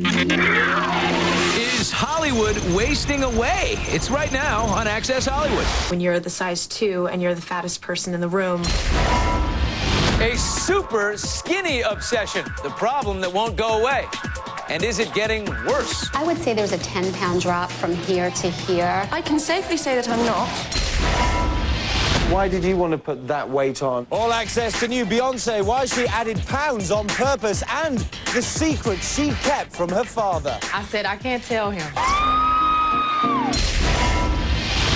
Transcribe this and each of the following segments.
Is Hollywood wasting away? It's right now on Access Hollywood. When you're the size 2 and you're the fattest person in the room. A super skinny obsession, the problem that won't go away. And is it getting worse? I would say there's a 10-pound drop from here to here. I can safely say that I'm not. Why did you want to put that weight on? All access to new Beyoncé, why she added pounds on purpose, and the secret she kept from her father. I said I can't tell him.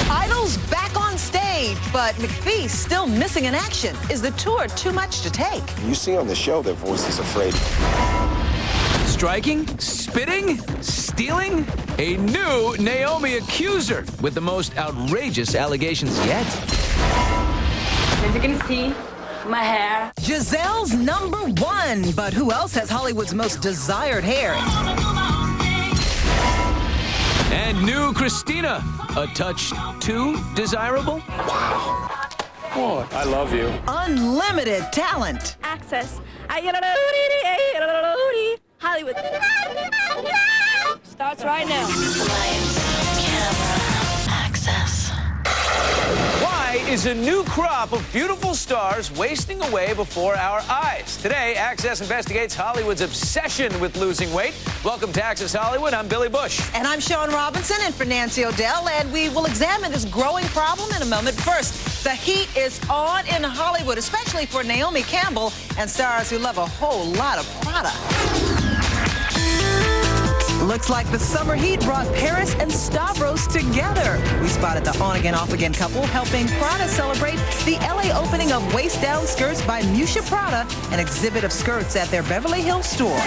Idol's back on stage, but McPhee still missing in action. Is the tour too much to take? You see on the show their voices afraid. Striking, spitting, stealing? A new Naomi accuser with the most outrageous allegations yet. As you can see, my hair. Giselle's #1, but who else has Hollywood's most desired hair? And new Christina, a touch too desirable? What? I love you. Unlimited talent. Access. Hollywood. Starts right now. Lights, camera, access. Why is a new crop of beautiful stars wasting away before our eyes? Today, Access investigates Hollywood's obsession with losing weight. Welcome to Access Hollywood. I'm Billy Bush. And I'm Sean Robinson in for Nancy O'Dell, and we will examine this growing problem in a moment. First, the heat is on in Hollywood, especially for Naomi Campbell and stars who love a whole lot of Prada. Looks like the summer heat brought Paris and Stavros together. We spotted the on-again, off-again couple helping Prada celebrate the LA opening of waist-down skirts by Musha Prada, an exhibit of skirts at their Beverly Hills store.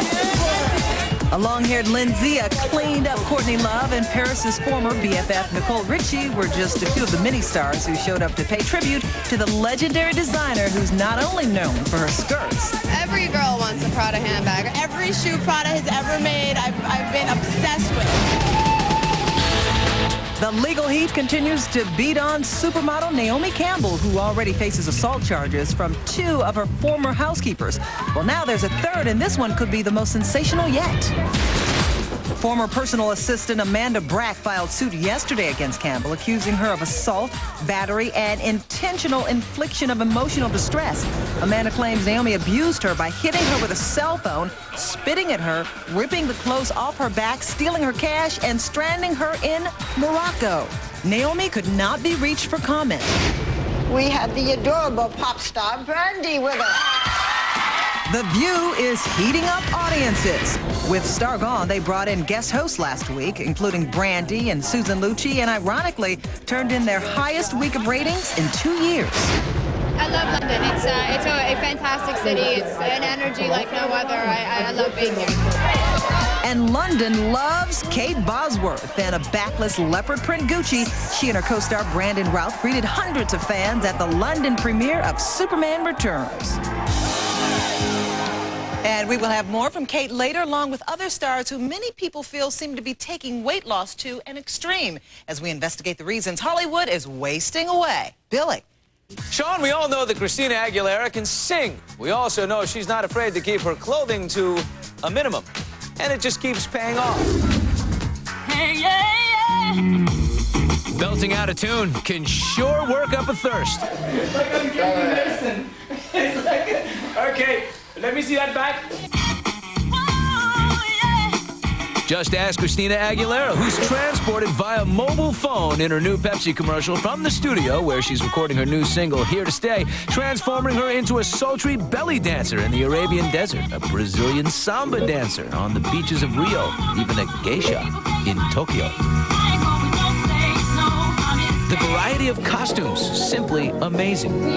A long-haired Lindsay, a cleaned-up Courtney Love, and Paris's former BFF Nicole Richie were just a few of the many stars who showed up to pay tribute to the legendary designer who's not only known for her skirts. Every girl wants a Prada handbag. Every shoe Prada has ever made, I've been obsessed with. The legal heat continues to beat on supermodel Naomi Campbell, who already faces assault charges from 2 of her former housekeepers. Well, now there's a third, and this one could be the most sensational yet. Former personal assistant Amanda Brack filed suit yesterday against Campbell, accusing her of assault, battery, and intentional infliction of emotional distress. Amanda claims Naomi abused her by hitting her with a cell phone, spitting at her, ripping the clothes off her back, stealing her cash, and stranding her in Morocco. Naomi could not be reached for comment. We had the adorable pop star Brandy with us. The View is heating up audiences. With Star Gone, they brought in guest hosts last week, including Brandy and Susan Lucci, and ironically, turned in their highest week of ratings in 2 years. I love London. It's a fantastic city. It's an energy like no other. I love being here. And London loves Kate Bosworth and a backless leopard print Gucci. She and her co-star Brandon Routh greeted hundreds of fans at the London premiere of Superman Returns. And we will have more from Kate later, along with other stars who many people feel seem to be taking weight loss to an extreme. As we investigate the reasons Hollywood is wasting away. Billy. Sean, we all know that Christina Aguilera can sing. We also know she's not afraid to keep her clothing to a minimum. And it just keeps paying off. Hey, yeah, yeah. Belting out a tune can sure work up a thirst. It's like I'm getting medicine. It's like, okay, let me see that back. Just ask Christina Aguilera, who's transported via mobile phone in her new Pepsi commercial from the studio where she's recording her new single, Here to Stay, transforming her into a sultry belly dancer in the Arabian desert, a Brazilian samba dancer on the beaches of Rio, even a geisha in Tokyo. The variety of costumes, simply amazing.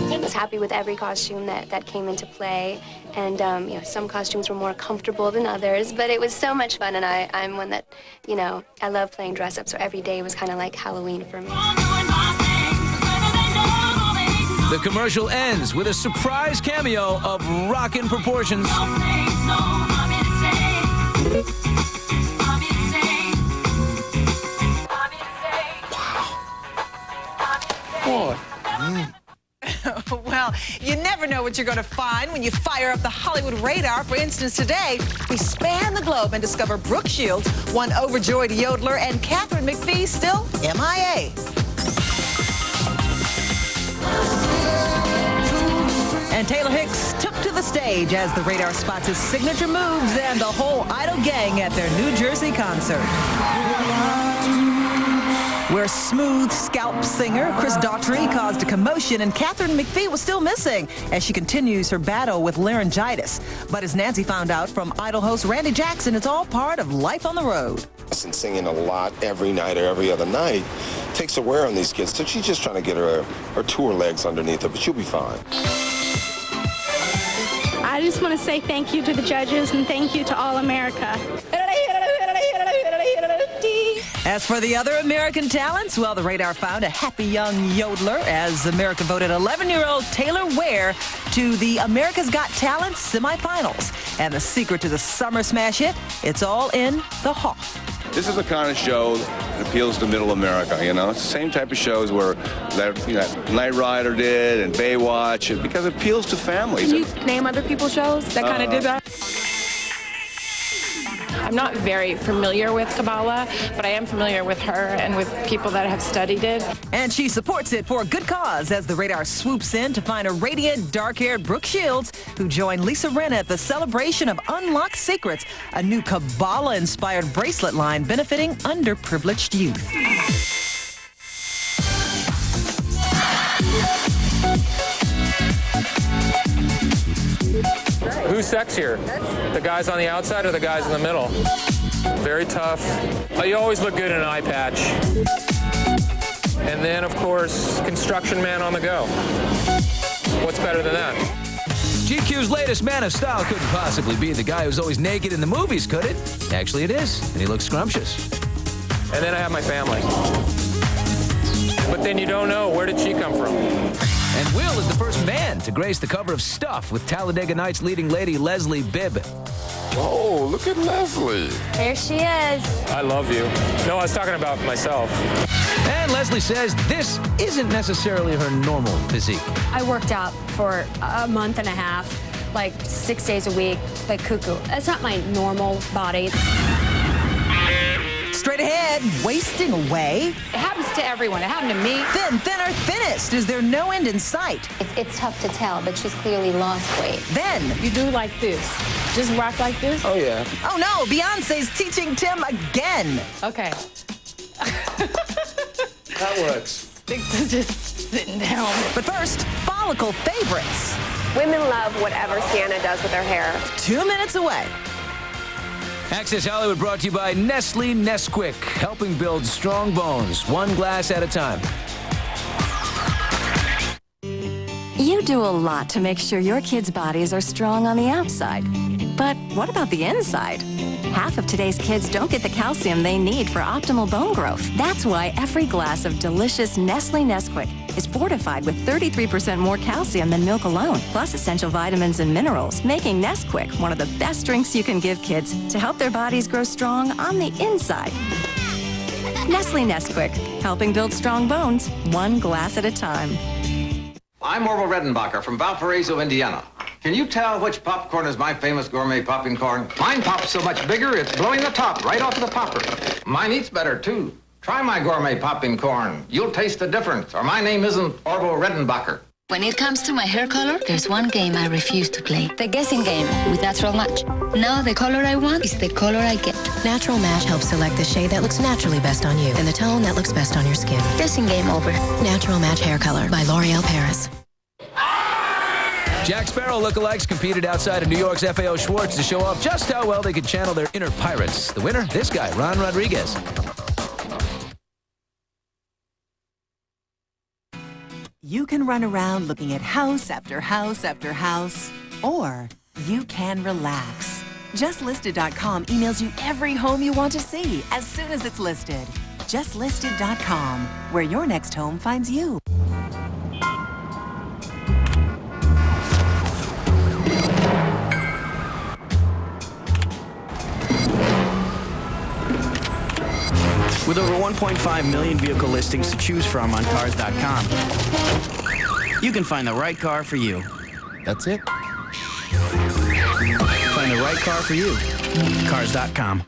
I was happy with every costume that came into play, and you know, some costumes were more comfortable than others, but it was so much fun, and I'm one that, you know, I love playing dress up, so every day was kind of like Halloween for me. The commercial ends with a surprise cameo of rockin' proportions. What? Well, Well, you never know what you're going to find when you fire up the Hollywood radar. For instance, today, we span the globe and discover Brooke Shields, one overjoyed yodeler, and Katharine McPhee still MIA. And Taylor Hicks took to the stage as the radar spots his signature moves and the whole Idol gang at their New Jersey concert. Where smooth scalp singer Chris Daughtry caused a commotion, and Katharine McPhee was still missing as she continues her battle with laryngitis. But as Nancy found out from Idol host Randy Jackson, it's all part of life on the road. And singing a lot every night or every other night takes a wear on these kids. So she's just trying to get her tour legs underneath her, but she'll be fine. I just want to say thank you to the judges and thank you to all America. As for the other American talents, well, the radar found a happy young yodeler as America voted 11-year-old Taylor Ware to the America's Got Talent semifinals. And the secret to the summer smash hit, it's all in the Hoff. This is the kind of show that appeals to middle America, you know? It's the same type of shows where Knight Rider did and Baywatch, because it appeals to families. Can you name other people's shows that kind of did that? I'm not very familiar with Kabbalah, but I am familiar with her and with people that have studied it. And she supports it for a good cause as the radar swoops in to find a radiant, dark-haired Brooke Shields who joined Lisa Rinna at the celebration of Unlocked Secrets, a new Kabbalah-inspired bracelet line benefiting underprivileged youth. Who's sexier? The guys on the outside or the guys in the middle? Very tough. You always look good in an eye patch. And then, of course, construction man on the go. What's better than that? GQ's latest Man of Style couldn't possibly be the guy who's always naked in the movies, could it? Actually, it is, and he looks scrumptious. And then I have my family. But then you don't know, where did she come from? And Will is the first man to grace the cover of Stuff with Talladega Nights leading lady Leslie Bibb. Oh, look at Leslie. There she is. I love you. No, I was talking about myself. And Leslie says this isn't necessarily her normal physique. I worked out for a month and a half, like 6 days a week, like cuckoo. That's not my normal body. Straight ahead, wasting away. It happens to everyone. It happened to me. Thin, thinner, thinnest. Is there no end in sight? It's tough to tell, but she's clearly lost weight. Then, You do like this. Just rock like this? Oh, yeah. oh no, Beyonce's teaching Tim again. Okay. That works. Just sitting down. But first, follicle favorites. Women love whatever Sienna does with her hair. 2 minutes away. Access Hollywood brought to you by Nestle Nesquik, helping build strong bones, one glass at a time. You do a lot to make sure your kids' bodies are strong on the outside. But what about the inside? Half of today's kids don't get the calcium they need for optimal bone growth. That's why every glass of delicious Nestle Nesquik is fortified with 33% more calcium than milk alone, plus essential vitamins and minerals, making Nesquik one of the best drinks you can give kids to help their bodies grow strong on the inside. Nestle Nesquik, helping build strong bones, one glass at a time. I'm Orville Redenbacher from Valparaiso, Indiana. Can you tell which popcorn is my famous gourmet popping corn? Mine pops so much bigger, it's blowing the top right off of the popper. Mine eats better, too. Try my gourmet popping corn. You'll taste the difference, or my name isn't Orville Redenbacher. When it comes to my hair color, there's one game I refuse to play. The guessing game with Natural Match. Now the color I want is the color I get. Natural Match helps select the shade that looks naturally best on you and the tone that looks best on your skin. Guessing game over. Natural Match Hair Color by L'Oreal Paris. Jack Sparrow lookalikes competed outside of New York's FAO Schwartz to show off just how well they could channel their inner pirates. The winner, this guy, Ron Rodriguez. You can run around looking at house after house after house, or you can relax. JustListed.com emails you every home you want to see as soon as it's listed. JustListed.com, where your next home finds you. With over 1.5 million vehicle listings to choose from on Cars.com, you can find the right car for you. That's it. Find the right car for you. Cars.com.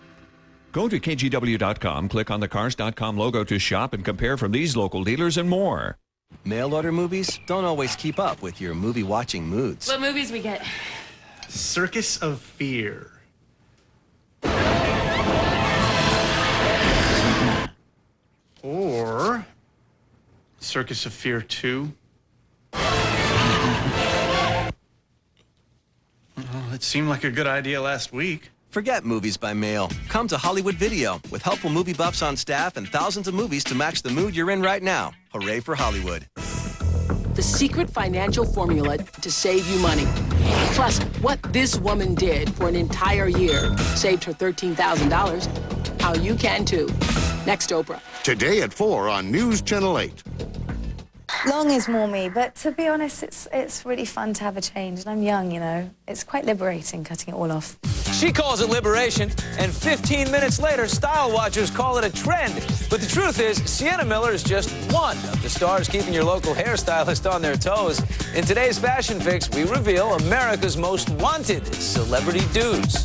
Go to KGW.com, click on the Cars.com logo to shop and compare from these local dealers and more. Mail-order movies don't always keep up with your movie-watching moods. What movies we get? Circus of Fear. Or Circus of Fear 2. Well, it seemed like a good idea last week. Forget movies by mail. Come to Hollywood Video with helpful movie buffs on staff and thousands of movies to match the mood you're in right now. Hooray for Hollywood. The secret financial formula to save you money. Plus, what this woman did for an entire year saved her $13,000. How you can too. Next, Oprah. Today at 4 on News Channel 8. Long is more me, but to be honest, it's really fun to have a change. And I'm young, you know. It's quite liberating cutting it all off. She calls it liberation, and 15 minutes later, style watchers call it a trend. But the truth is, Sienna Miller is just one of the stars keeping your local hairstylist on their toes. In today's Fashion Fix, we reveal America's most wanted celebrity dudes.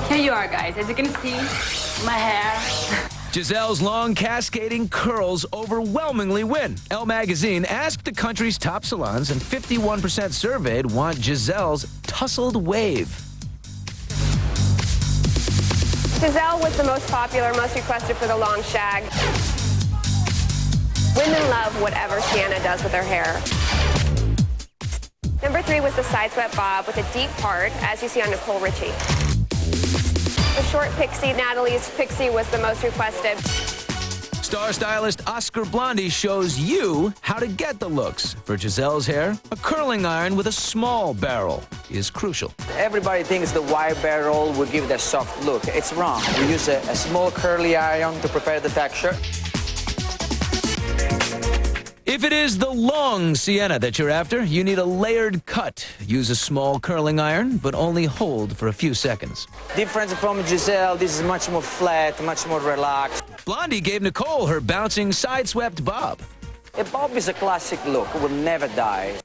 Here you are, guys. As you can see, my hair. Giselle's long cascading curls overwhelmingly win. Elle magazine asked the country's top salons, and 51% surveyed want Giselle's tousled wave. Giselle was the most popular, most requested for the long shag. Women love whatever Sienna does with her hair. Number 3 was the side-swept bob with a deep part, as you see on Nicole Richie. The short pixie, Natalie's pixie, was the most requested. Star stylist Oscar Blondie shows you how to get the looks. For Giselle's hair, a curling iron with a small barrel is crucial. Everybody thinks the wide barrel will give it a soft look. It's wrong. We use a small curly iron to prepare the texture. If it is the long Sienna that you're after, you need a layered cut. Use a small curling iron, but only hold for a few seconds. Different from Giselle, this is much more flat, much more relaxed. Blondie gave Nicole her bouncing side-swept bob. A bob is a classic look, it will never die.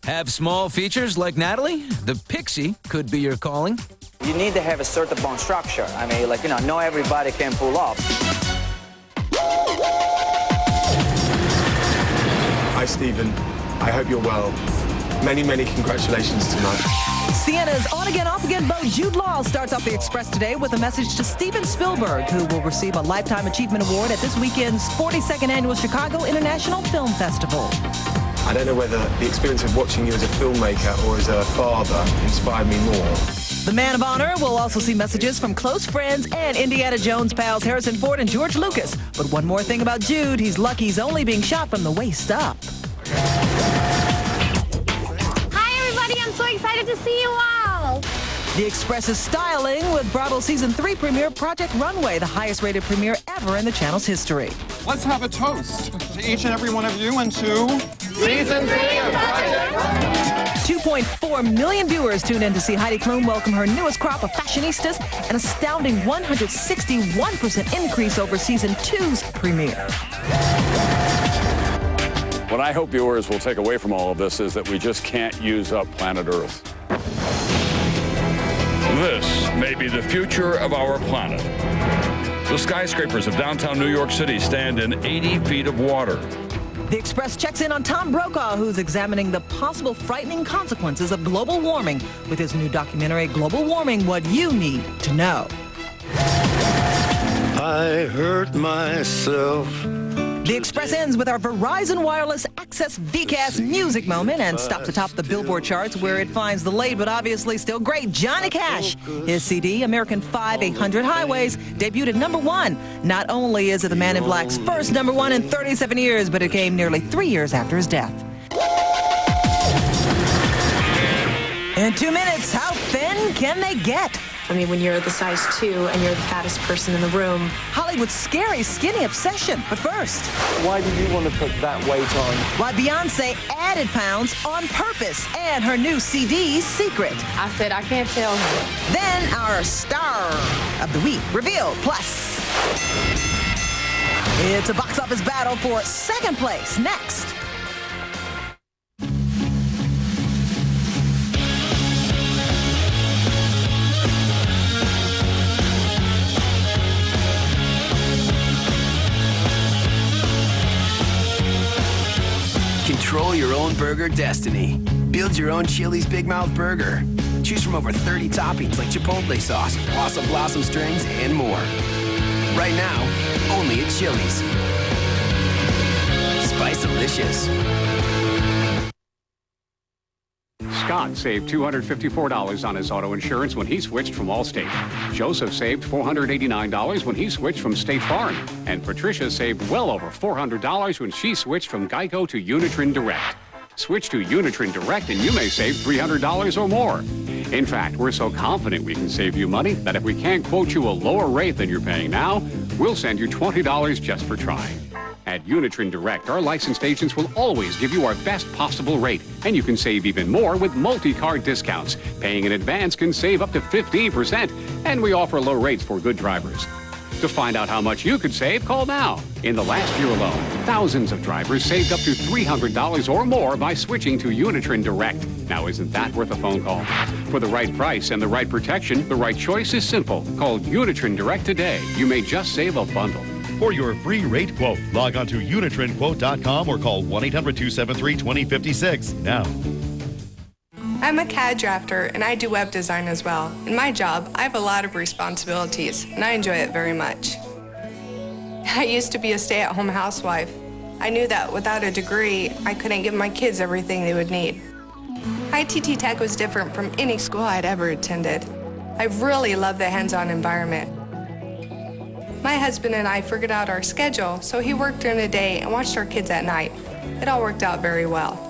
Have small features like Natalie? The pixie could be your calling. You need to have a certain bone structure. I mean, like, not everybody can pull off. Hi, Stephen. I hope you're well. Many, many congratulations tonight. Sienna's on-again, off-again beau Jude Law starts off the Express today with a message to Steven Spielberg, who will receive a Lifetime Achievement Award at this weekend's 42nd Annual Chicago International Film Festival. I don't know whether the experience of watching you as a filmmaker or as a father inspired me more. The Man of Honor will also see messages from close friends and Indiana Jones pals Harrison Ford and George Lucas. But one more thing about Jude, he's lucky he's only being shot from the waist up. Hi, everybody. I'm so excited to see you all. The Express is styling with Bravo Season 3 premiere Project Runway, the highest-rated premiere ever in the channel's history. Let's have a toast to each and every one of you and to Season 3 of Project Runway. 2.4 million viewers tuned in to see Heidi Klum welcome her newest crop of fashionistas, an astounding 161% increase over Season 2's premiere. What I hope viewers will take away from all of this is that we just can't use up planet Earth. This may be the future of our planet. The skyscrapers of downtown New York City stand in 80 feet of water. The Express checks in on Tom Brokaw, who's examining the possible frightening consequences of global warming with his new documentary, Global Warming, What You Need to Know. I hurt myself. The Express ends with our Verizon Wireless Access VCast music moment and stops atop the Billboard charts where it finds the late but obviously still great Johnny Cash. His CD, American 5-800 Highways, debuted at #1. Not only is it the Man in Black's first #1 in 37 years, but it came nearly 3 years after his death. In 2 minutes, how thin can they get? I mean, when you're the size 2 and you're the fattest person in the room. Hollywood's scary skinny obsession. But first, why did you want to put that weight on? Why Beyonce added pounds on purpose and her new CD, Secret. I said I can't tell her. Then our star of the week revealed. Plus, It's a box office battle for second place next. Control your own burger destiny. Build your own Chili's Big Mouth Burger. Choose from over 30 toppings like Chipotle sauce, Blossom strings, and more. Right now, only at Chili's. Spice-alicious. Scott saved $254 on his auto insurance when he switched from Allstate. Joseph saved $489 when he switched from State Farm. And Patricia saved well over $400 when she switched from Geico to Unitrin Direct. Switch to Unitrin Direct and you may save $300 or more. In fact, we're so confident we can save you money that if we can't quote you a lower rate than you're paying now, we'll send you $20 just for trying. At Unitrin Direct, our licensed agents will always give you our best possible rate, and you can save even more with multi-card discounts. Paying in advance can save up to 15%, and we offer low rates for good drivers. To find out how much you could save, call now. In the last year alone, thousands of drivers saved up to $300 or more by switching to Unitrin Direct. Now, isn't that worth a phone call? For the right price and the right protection, the right choice is simple. Call Unitrin Direct today. You may just save a bundle. For your free rate quote, log on to unitrinquote.com or call 1-800-273-2056 now. I'm a CAD drafter and I do web design as well. In my job, I have a lot of responsibilities and I enjoy it very much. I used to be a stay-at-home housewife. I knew that without a degree, I couldn't give my kids everything they would need. ITT Tech was different from any school I'd ever attended. I really love the hands-on environment. My husband and I figured out our schedule, so he worked during the day and watched our kids at night. It all worked out very well.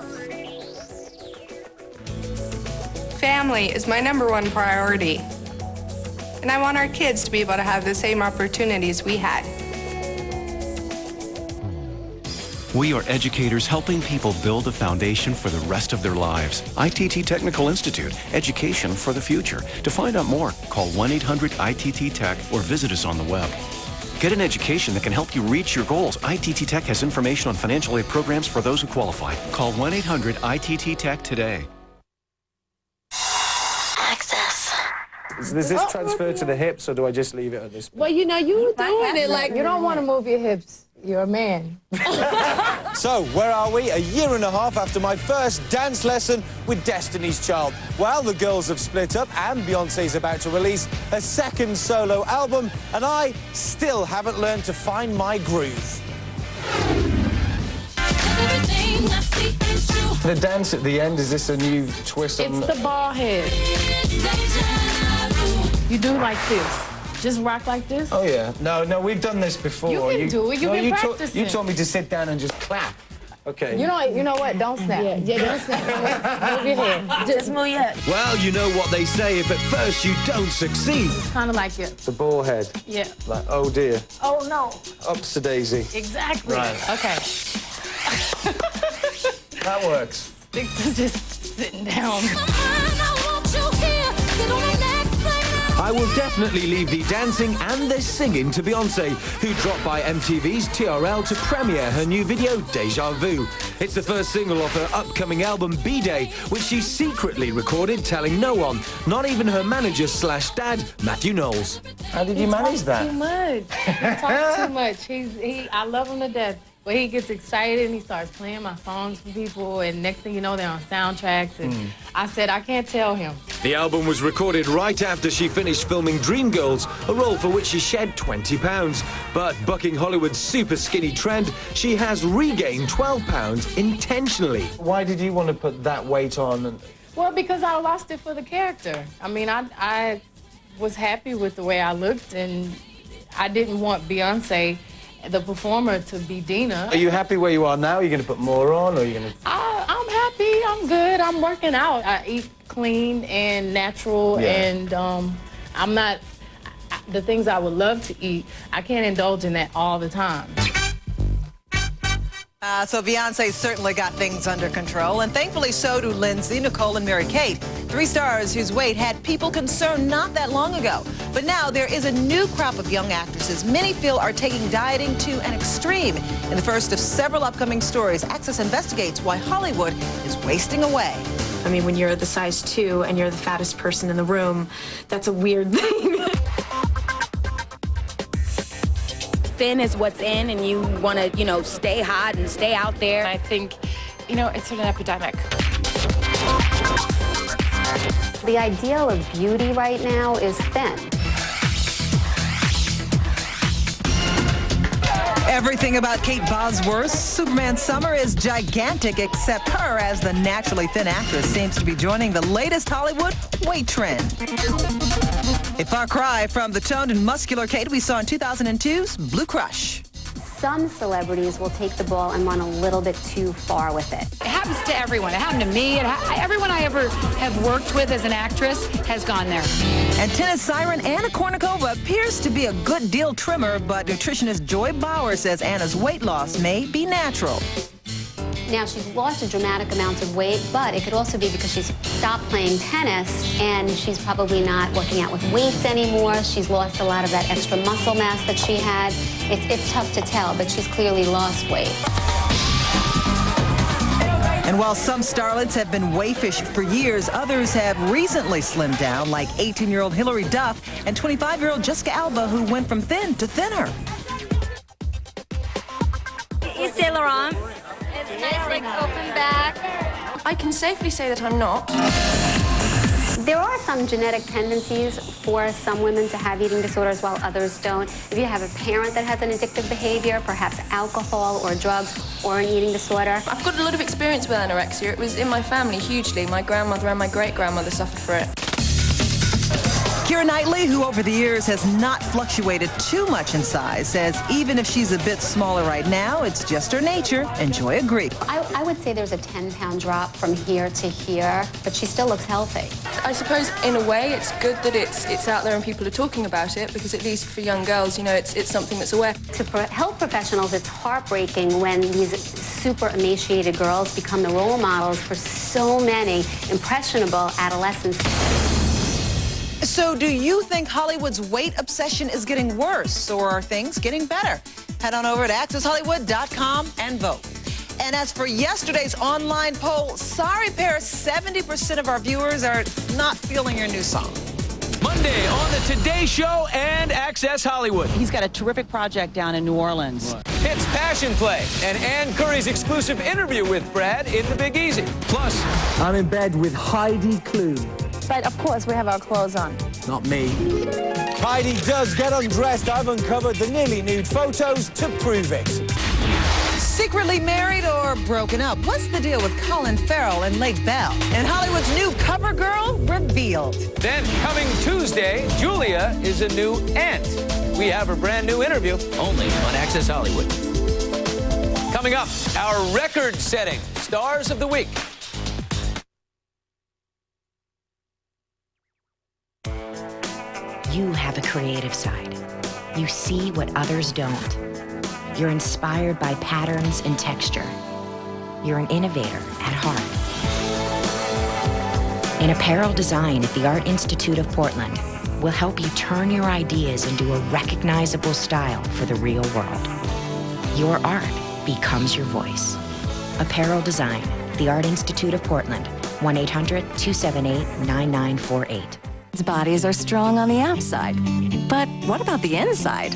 Family is my #1 priority, and I want our kids to be able to have the same opportunities we had. We are educators helping people build a foundation for the rest of their lives. ITT Technical Institute, education for the future. To find out more, call 1-800-ITT-TECH or visit us on the web. Get an education that can help you reach your goals. ITT Tech has information on financial aid programs for those who qualify. Call 1-800-ITT-TECH today. Does this transfer to the hips, or do I just leave it at this point? Well, you know, you were doing it like you don't want to move your hips. You're a man. So, where are we? A year and a half after my first dance lesson with Destiny's Child. Well, the girls have split up and Beyoncé's about to release a second solo album, and I still haven't learned to find my groove. The dance at the end, is this a new twist on It's the ball head. You do like this. Just rock like this? Oh, yeah. No, we've done this before. You can do it. You've been practicing. You told me to sit down and just clap. Okay. You know what? Don't snap. Yeah, don't snap. Move your head. Just move your head. Well, you know what they say. If at first you don't succeed. It's kind of like it. The ball head. Yeah. Like, oh, dear. Oh, no. Ups a daisy. Exactly. Right. Okay. That works. Stick to just sitting down. I will definitely leave the dancing and the singing to Beyoncé, who dropped by MTV's TRL to premiere her new video, Deja Vu. It's the first single off her upcoming album, B-Day, which she secretly recorded telling no one, not even her manager/dad, Matthew Knowles. How did you manage that? Too much. He talks too much. I love him to death. But he gets excited and he starts playing my songs for people, and next thing you know, they're on soundtracks, and I said, I can't tell him. The album was recorded right after she finished filming Dreamgirls, a role for which she shed 20 pounds. But bucking Hollywood's super skinny trend, she has regained 12 pounds intentionally. Why did you want to put that weight on? Well, because I lost it for the character. I mean, I was happy with the way I looked, and I didn't want Beyoncé, the performer, to be Dina. Are you happy where you are now? Are you going to put more on, or are you going to... I'm happy. I'm good. I'm working out. I eat clean and natural, and I'm not... The things I would love to eat, I can't indulge in that all the time. So Beyonce certainly got things under control, and thankfully so do Lindsay, Nicole, and Mary-Kate. 3 stars whose weight had people concerned not that long ago. But now there is a new crop of young actresses many feel are taking dieting to an extreme. In the first of several upcoming stories, Access investigates why Hollywood is wasting away. I mean, when you're the size 2 and you're the fattest person in the room, that's a weird thing. Thin is what's in, and you want to, stay hot and stay out there. I think, it's an epidemic. The ideal of beauty right now is thin. Everything about Kate Bosworth's Superman Summer is gigantic, except her, as the naturally thin actress, seems to be joining the latest Hollywood weight trend. A far cry from the toned and muscular Kate we saw in 2002's Blue Crush. Some celebrities will take the ball and run a little bit too far with it. It happens to everyone. It happened to me. Everyone I ever have worked with as an actress has gone there. And tennis siren Anna Kournikova appears to be a good deal trimmer, but nutritionist Joy Bauer says Anna's weight loss may be natural. Now, she's lost a dramatic amount of weight, but it could also be because she's stopped playing tennis and she's probably not working out with weights anymore. She's lost a lot of that extra muscle mass that she had. It's tough to tell, but she's clearly lost weight. And while some starlets have been waifish for years, others have recently slimmed down, like 18-year-old Hilary Duff and 25-year-old Jessica Alba, who went from thin to thinner. Is Saint Laurent? It's nice, like, open back. I can safely say that I'm not. There are some genetic tendencies for some women to have eating disorders while others don't. If you have a parent that has an addictive behavior, perhaps alcohol or drugs or an eating disorder. I've got a lot of experience with anorexia. It was in my family hugely. My grandmother and my great-grandmother suffered for it. Keira Knightley, who over the years has not fluctuated too much in size, says even if she's a bit smaller right now, it's just her nature, and Joy agreed. I would say there's a 10-pound drop from here to here, but she still looks healthy. I suppose, in a way, it's good that it's out there and people are talking about it, because at least for young girls, it's something that's aware. To health professionals, it's heartbreaking when these super emaciated girls become the role models for so many impressionable adolescents. So do you think Hollywood's weight obsession is getting worse, or are things getting better? Head on over to accesshollywood.com and vote. And as for yesterday's online poll, sorry Paris, 70% of our viewers are not feeling your new song. Monday on the Today Show and Access Hollywood. He's got a terrific project down in New Orleans. It's Passion Play and Ann Curry's exclusive interview with Brad in The Big Easy. Plus, I'm in bed with Heidi Klum. But of course, we have our clothes on. Not me. Heidi does get undressed. I've uncovered the nearly nude photos to prove it. Secretly married or broken up? What's the deal with Colin Farrell and Lake Bell? And Hollywood's new cover girl revealed. Then coming Tuesday, Julia is a new aunt. We have her brand new interview only on Access Hollywood. Coming up, our record-setting Stars of the Week. You have a creative side. You see what others don't. You're inspired by patterns and texture. You're an innovator at heart. In apparel design at the Art Institute of Portland, we'll help you turn your ideas into a recognizable style for the real world. Your art becomes your voice. Apparel design, the Art Institute of Portland, 1-800-278-9948. Bodies are strong on the outside, but what about the inside?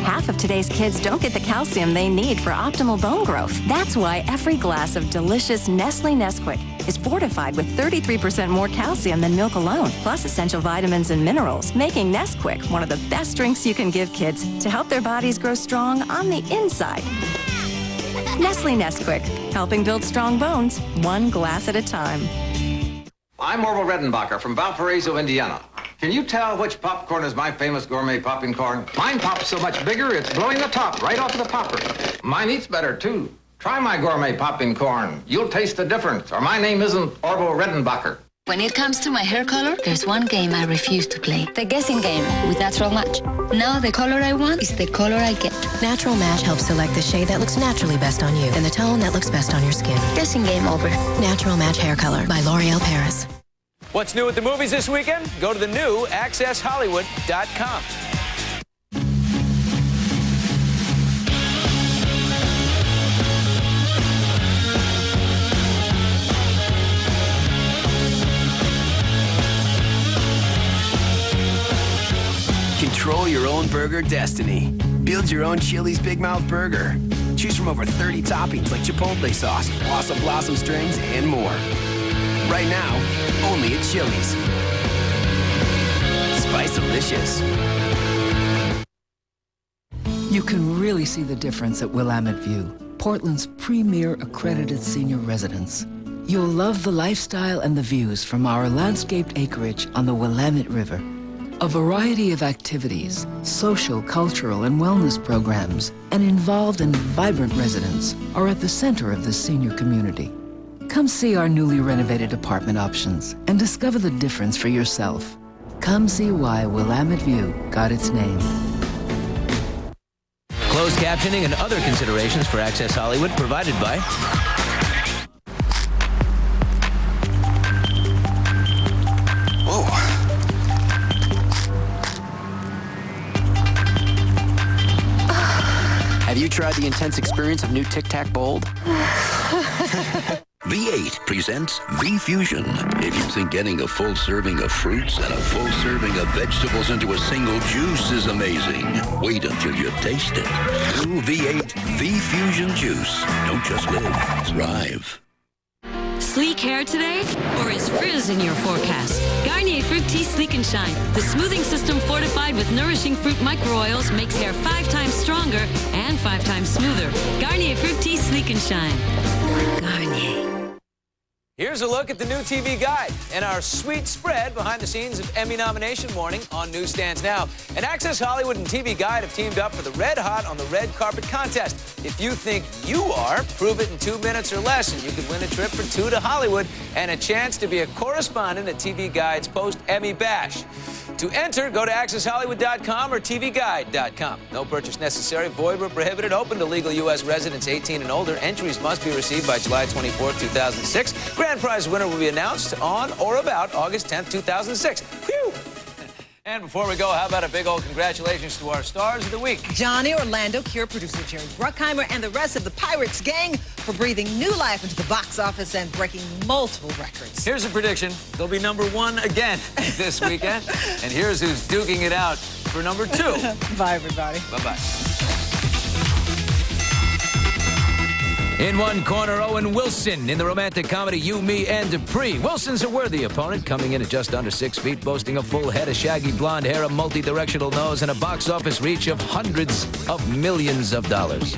Half of today's kids don't get the calcium they need for optimal bone growth. That's why every glass of delicious Nestle Nesquik is fortified with 33% more calcium than milk alone, plus essential vitamins and minerals, making Nesquik one of the best drinks you can give kids to help their bodies grow strong on the inside. Nestle Nesquik, helping build strong bones, one glass at a time. I'm Orville Redenbacher from Valparaiso, Indiana. Can you tell which popcorn is my famous gourmet popping corn? Mine pops so much bigger, it's blowing the top right off of the popper. Mine eats better, too. Try my gourmet popping corn. You'll taste the difference, or my name isn't Orville Redenbacher. When it comes to my hair color, there's one game I refuse to play. The guessing game with Natural Match. Now the color I want is the color I get. Natural Match helps select the shade that looks naturally best on you and the tone that looks best on your skin. Guessing game over. Natural Match Hair Color by L'Oreal Paris. What's new at the movies this weekend? Go to the new AccessHollywood.com. Control your own burger destiny. Build your own Chili's Big Mouth Burger. Choose from over 30 toppings like Chipotle sauce, Blossom Blossom strings, and more. Right now, only at Chili's. Spice-delicious. You can really see the difference at Willamette View, Portland's premier accredited senior residence. You'll love the lifestyle and the views from our landscaped acreage on the Willamette River. A variety of activities, social, cultural, and wellness programs, and involved and vibrant residents are at the center of this senior community. Come see our newly renovated apartment options and discover the difference for yourself. Come see why Willamette View got its name. Closed captioning and other considerations for Access Hollywood provided by... Have you tried the intense experience of new Tic Tac Bold? V8 presents V-Fusion. If you think getting a full serving of fruits and a full serving of vegetables into a single juice is amazing, wait until you taste it. New V8 V-Fusion Juice. Don't just live, thrive. Sleek hair today? Or is frizz in your forecast? Garnier Fructis Sleek and Shine. The smoothing system fortified with nourishing fruit micro-oils makes hair 5 times stronger and 5 times smoother. Garnier Fructis Sleek and Shine. Garnier. Here's a look at the new TV Guide and our sweet spread behind the scenes of Emmy nomination morning on newsstands now. And Access Hollywood and TV Guide have teamed up for the Red Hot on the Red Carpet contest. If you think you are, prove it in 2 minutes or less, and you could win a trip for 2 to Hollywood and a chance to be a correspondent at TV Guide's post-Emmy bash. To enter, go to AccessHollywood.com or TVGuide.com. No purchase necessary, void or prohibited, open to legal U.S. residents 18 and older. Entries must be received by July 24, 2006. Grand prize winner will be announced on or about August 10, 2006. Whew! And before we go, how about a big old congratulations to our stars of the week? Johnny Orlando, Cure producer Jerry Bruckheimer, and the rest of the Pirates gang for breathing new life into the box office and breaking multiple records. Here's a prediction. They'll be #1 again this weekend. And here's who's duking it out for #2. Bye, everybody. Bye-bye. In one corner, Owen Wilson in the romantic comedy You, Me, and Dupree. Wilson's a worthy opponent, coming in at just under 6 feet, boasting a full head of shaggy blonde hair, a multi-directional nose, and a box office reach of hundreds of millions of dollars.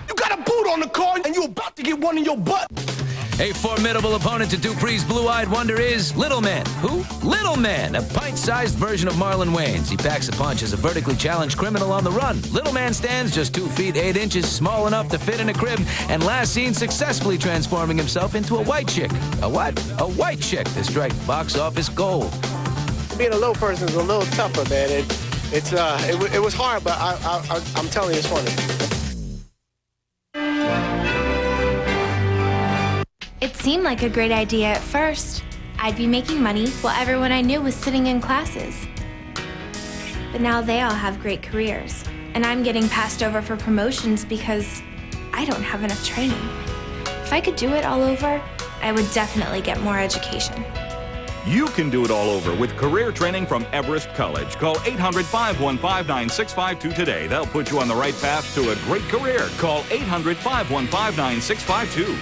You got a boot on the car and you're about to get one in your butt. A formidable opponent to Dupree's blue-eyed wonder is Little Man. Who? Little Man, a pint-sized version of Marlon Wayans. He packs a punch as a vertically challenged criminal on the run. Little Man stands just 2 feet 8 inches, small enough to fit in a crib, and last seen successfully transforming himself into a white chick. A what? A white chick to strike box office gold. Being a little person is a little tougher, man. It was hard, but I'm telling you, it's funny. It seemed like a great idea at first. I'd be making money while everyone I knew was sitting in classes. But now they all have great careers, and I'm getting passed over for promotions because I don't have enough training. If I could do it all over, I would definitely get more education. You can do it all over with career training from Everest College. Call 800-515-9652 today. They'll put you on the right path to a great career. Call 800-515-9652.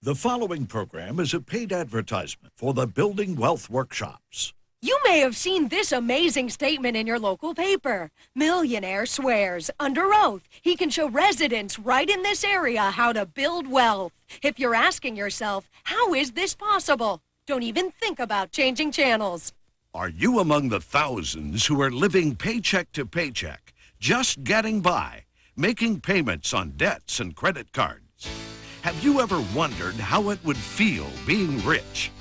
The following program is a paid advertisement for the Building Wealth Workshops. You may have seen this amazing statement in your local paper. Millionaire swears under oath he can show residents right in this area how to build wealth. If you're asking yourself, how is this possible? Don't even think about changing channels. Are you among the thousands who are living paycheck to paycheck, just getting by, making payments on debts and credit cards? Have you ever wondered how it would feel being rich?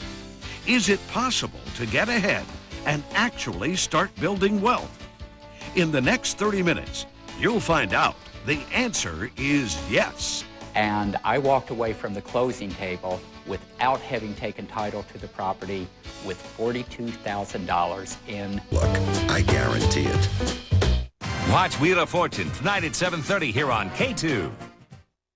Is it possible to get ahead and actually start building wealth? In the next 30 minutes, you'll find out. The answer is yes. And I walked away from the closing table without having taken title to the property with $42,000 in. Look, I guarantee it. Watch Wheel of Fortune tonight at 7:30 here on K2.